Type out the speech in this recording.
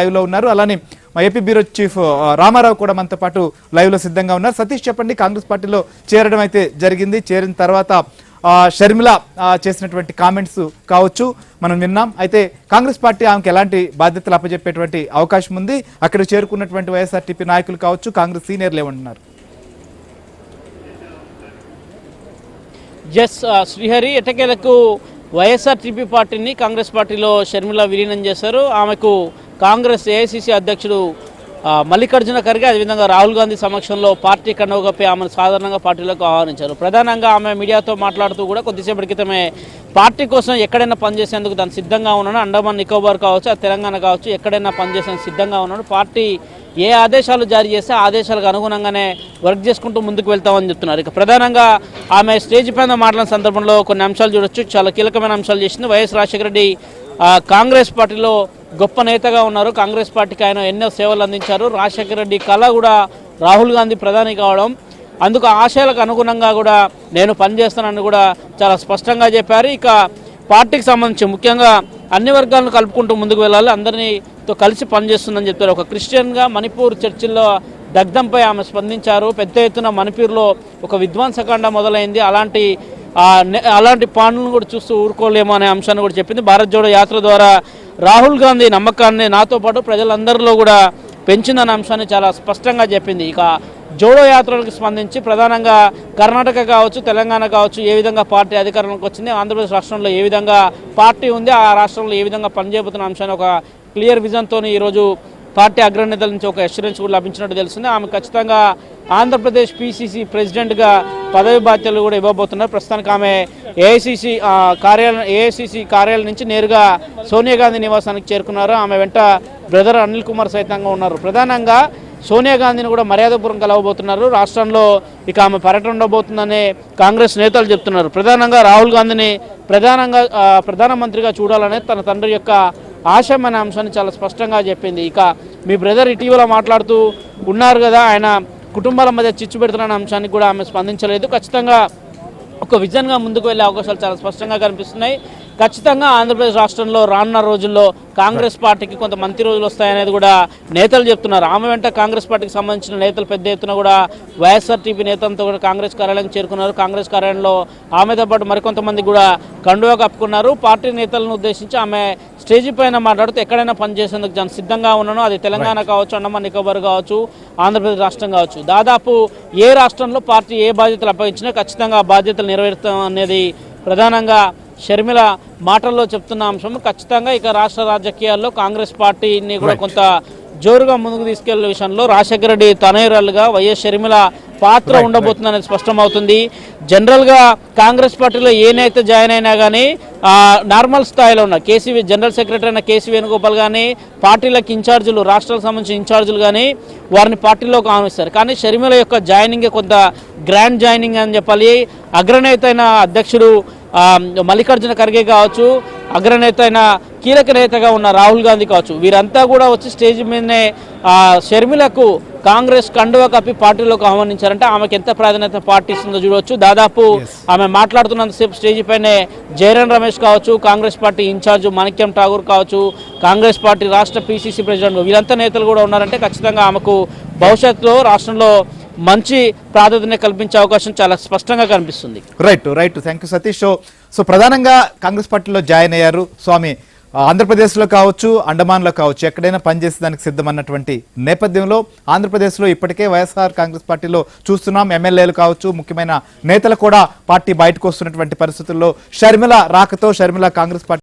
Live లో ఉన్నారు. అలానే మా ఏపీ బ్యూరో చీఫ్ రామారావు కూడా మనతో పాటు లైవ్ లో సిద్ధంగా ఉన్నారు. సతీష్ చెప్పండి, కాంగ్రెస్ పార్టీలో చేరడం అయితే జరిగింది. చేరిన తర్వాత షర్మిల చేసినటువంటి కామెంట్స్ కావచ్చు మనం విన్నాం. అయితే కాంగ్రెస్ పార్టీ ఆమెకు ఎలాంటి బాధ్యతలు అప్పచెప్పేటువంటి అవకాశం ఉంది? అక్కడ చేరుకున్నటువంటి వైఎస్ఆర్టీపీ నాయకులు కావచ్చు, కాంగ్రెస్ సీనియర్లు ఏమంటున్నారు? ఎస్ శ్రీహరి, ఎటకేలకు వైఎస్ఆర్టీపీ పార్టీని కాంగ్రెస్ పార్టీలో షర్మిల విలీనం చేశారు. ఆమెకు కాంగ్రెస్ ఏఐసీసీ అధ్యక్షుడు మల్లికార్జున ఖర్గే, అదేవిధంగా రాహుల్ గాంధీ సమక్షంలో పార్టీ కండువా కప్పి ఆమెను సాధారణంగా పార్టీలోకి ఆహ్వానించారు. ప్రధానంగా ఆమె మీడియాతో మాట్లాడుతూ కూడా కొద్దిసేపటి క్రితమే పార్టీ కోసం ఎక్కడైనా పనిచేసేందుకు తను సిద్ధంగా ఉన్నాను, అండమాన్ నికోబార్ కావచ్చు, తెలంగాణ కావచ్చు, ఎక్కడైనా పనిచేసేందుకు సిద్ధంగా ఉన్నాను, పార్టీ ఏ ఆదేశాలు జారీ చేస్తే ఆదేశాలకు అనుగుణంగానే వర్క్ చేసుకుంటూ ముందుకు వెళ్తామని చెప్తున్నారు. ఇక ప్రధానంగా ఆమె స్టేజ్ పైన మాట్లాడిన సందర్భంలో కొన్ని అంశాలు చూడొచ్చు. చాలా కీలకమైన అంశాలు చేసింది. వైఎస్ రాజశేఖర రెడ్డి కాంగ్రెస్ పార్టీలో గొప్ప నేతగా ఉన్నారు. కాంగ్రెస్ పార్టీకి ఆయన ఎన్నో సేవలు అందించారు. రాజశేఖర రెడ్డి కళ కూడా రాహుల్ గాంధీ ప్రధాని కావడం, అందుకు ఆశయాలకు అనుగుణంగా కూడా నేను పనిచేస్తానని కూడా చాలా స్పష్టంగా చెప్పారు. ఇక పార్టీకి సంబంధించి ముఖ్యంగా అన్ని వర్గాలను కలుపుకుంటూ ముందుకు వెళ్ళాలి, అందరినీతో కలిసి పనిచేస్తుందని చెప్తారు. ఒక క్రిస్టియన్గా మణిపూర్ చర్చిల్లో దగ్ధంపై ఆమె స్పందించారు. పెద్ద ఎత్తున మణిపూర్లో ఒక విధ్వంసకాండ మొదలైంది, అలాంటి పాండ్లను కూడా చూస్తూ ఊరుకోలేమో అనే అంశాన్ని కూడా చెప్పింది. భారత్ జోడో యాత్ర ద్వారా రాహుల్ గాంధీ నమ్మకాన్ని నాతో పాటు ప్రజలందరిలో కూడా పెంచిందనే అంశాన్ని చాలా స్పష్టంగా చెప్పింది. ఇక జోడో యాత్రలకు స్పందించి ప్రధానంగా కర్ణాటక కావచ్చు, తెలంగాణ కావచ్చు, ఏ విధంగా పార్టీ అధికారంలోకి వచ్చింది, ఆంధ్రప్రదేశ్ రాష్ట్రంలో ఏ విధంగా పార్టీ ఉంది, ఆ రాష్ట్రంలో ఏ విధంగా పనిచేయబోతున్న అంశాన్ని ఒక క్లియర్ విజన్తో ఈరోజు పార్టీ అగ్రనేతల నుంచి ఒక అష్యూరెన్స్ కూడా లభించినట్టు తెలుస్తుంది. ఆమె ఖచ్చితంగా ఆంధ్రప్రదేశ్ పీసీసీ ప్రెసిడెంట్గా పదవి బాధ్యతలు కూడా ఇవ్వబోతున్నారు. ప్రస్తుతానికి ఆమె ఏఐసీసీ కార్యాలయం నుంచి నేరుగా సోనియా గాంధీ నివాసానికి చేరుకున్నారు. ఆమె వెంట బ్రదర్ అనిల్ కుమార్ సైతంగా ఉన్నారు. ప్రధానంగా సోనియా గాంధీని కూడా మర్యాదపూర్వం కలవబోతున్నారు. రాష్ట్రంలో ఇక ఆమె పర్యటన ఉండబోతుందని కాంగ్రెస్ నేతలు చెప్తున్నారు. ప్రధానంగా రాహుల్ గాంధీని ప్రధానమంత్రిగా చూడాలనే తన తండ్రి యొక్క ఆశయం అనే అంశాన్ని చాలా స్పష్టంగా చెప్పింది. ఇక మీ బ్రదర్ ఇటీవల మాట్లాడుతూ ఉన్నారు కదా, ఆయన కుటుంబాల మధ్య చిచ్చు పెడుతున్న అంశానికి కూడా ఆమె స్పందించలేదు. ఖచ్చితంగా ఒక విజన్గా ముందుకు వెళ్ళే అవకాశాలు చాలా స్పష్టంగా కనిపిస్తున్నాయి. ఖచ్చితంగా ఆంధ్రప్రదేశ్ రాష్ట్రంలో రానున్న రోజుల్లో కాంగ్రెస్ పార్టీకి కొంత మంచి రోజులు వస్తాయనేది కూడా నేతలు చెప్తున్నారు. ఆమె వెంట కాంగ్రెస్ పార్టీకి సంబంధించిన నేతలు పెద్ద ఎత్తున కూడా వైఎస్ఆర్టీపీ నేతలతో కూడా కాంగ్రెస్ కార్యాలయం చేరుకున్నారు. కాంగ్రెస్ కార్యాలయంలో ఆమెతో పాటు మరికొంతమంది కూడా కండువా కప్పుకున్నారు. పార్టీ నేతలను ఉద్దేశించి ఆమె స్టేజీ పైన మాట్లాడుతూ ఎక్కడైనా పనిచేసేందుకు నేను సిద్ధంగా ఉన్నాను, అది తెలంగాణ కావచ్చు, అండమాన్ నికోబార్ కావచ్చు, ఆంధ్రప్రదేశ్ రాష్ట్రం కావచ్చు, దాదాపు ఏ రాష్ట్రంలో పార్టీ ఏ బాధ్యతలు అప్పగించినా ఖచ్చితంగా ఆ బాధ్యతలు నెరవేరుతాం అనేది ప్రధానంగా షర్మిల మాటల్లో చెప్తున్న అంశం. ఖచ్చితంగా ఇక రాష్ట్ర రాజకీయాల్లో కాంగ్రెస్ పార్టీని కూడా కొంత జోరుగా ముందుకు తీసుకెళ్లే విషయంలో రాజశేఖర రెడ్డి తనయురాలుగా వైఎస్ షర్మిల పాత్ర ఉండబోతుందనేది స్పష్టమవుతుంది. జనరల్గా కాంగ్రెస్ పార్టీలో ఏ నేత జాయిన్ అయినా కానీ నార్మల్ స్థాయిలో ఉన్న కేసీవీ జనరల్ సెక్రటరీ అయిన కేసీ వేణుగోపాల్ కానీ, పార్టీలకు ఇన్ఛార్జీలు, రాష్ట్రాలకు సంబంధించిన ఇన్ఛార్జీలు కానీ వారిని పార్టీలోకి ఆహ్వానిస్తారు. కానీ షర్మిల యొక్క జాయినింగ్ కొంత గ్రాండ్ జాయినింగ్ అని చెప్పాలి. అగ్రనేత అయిన అధ్యక్షుడు మల్లికార్జున ఖర్గే కావచ్చు, అగ్రనేత అయిన కీలక నేతగా ఉన్న రాహుల్ గాంధీ కావచ్చు, వీరంతా కూడా వచ్చి స్టేజ్ మీదనే షర్మిలకు కాంగ్రెస్ కండువా కప్పి పార్టీలోకి ఆహ్వానించారంటే ఆమెకు ఎంత ప్రాధాన్యత పార్టీ ఇస్తుందో చూడవచ్చు. దాదాపు ఆమె మాట్లాడుతున్నంతసేపు స్టేజ్ పైనే జైరాన్ రమేష్ కావచ్చు, కాంగ్రెస్ పార్టీ ఇన్ఛార్జ్ మాణిక్యం ఠాగూర్ కావచ్చు, కాంగ్రెస్ పార్టీ రాష్ట్ర పీసీసీ ప్రెసిడెంట్, వీరంతా నేతలు కూడా ఉన్నారంటే ఖచ్చితంగా ఆమెకు భవిష్యత్తులో రాష్ట్రంలో మంచి ప్రాధాన్యత కల్పించే అవకాశం చాలా స్పష్టంగా కనిపిస్తుంది. Right thank you Satish. So ప్రధానంగా కాంగ్రెస్ పార్టీలో జాయిన్ అయ్యారు స్వామి. ఆంధ్రప్రదేశ్లో కావచ్చు, అండమాన్లో కావచ్చు, ఎక్కడైనా పనిచేసేదానికి సిద్ధమన్నటువంటి నేపథ్యంలో ఆంధ్రప్రదేశ్లో ఇప్పటికే వైఎస్ఆర్ కాంగ్రెస్ పార్టీలో చూస్తున్నాం. ఎమ్మెల్యేలు కావచ్చు, ముఖ్యమైన నేతలు కూడా పార్టీ బయటకు వస్తున్నటువంటి పరిస్థితుల్లో షర్మిల రాకతో షర్మిల కాంగ్రెస్ పార్టీ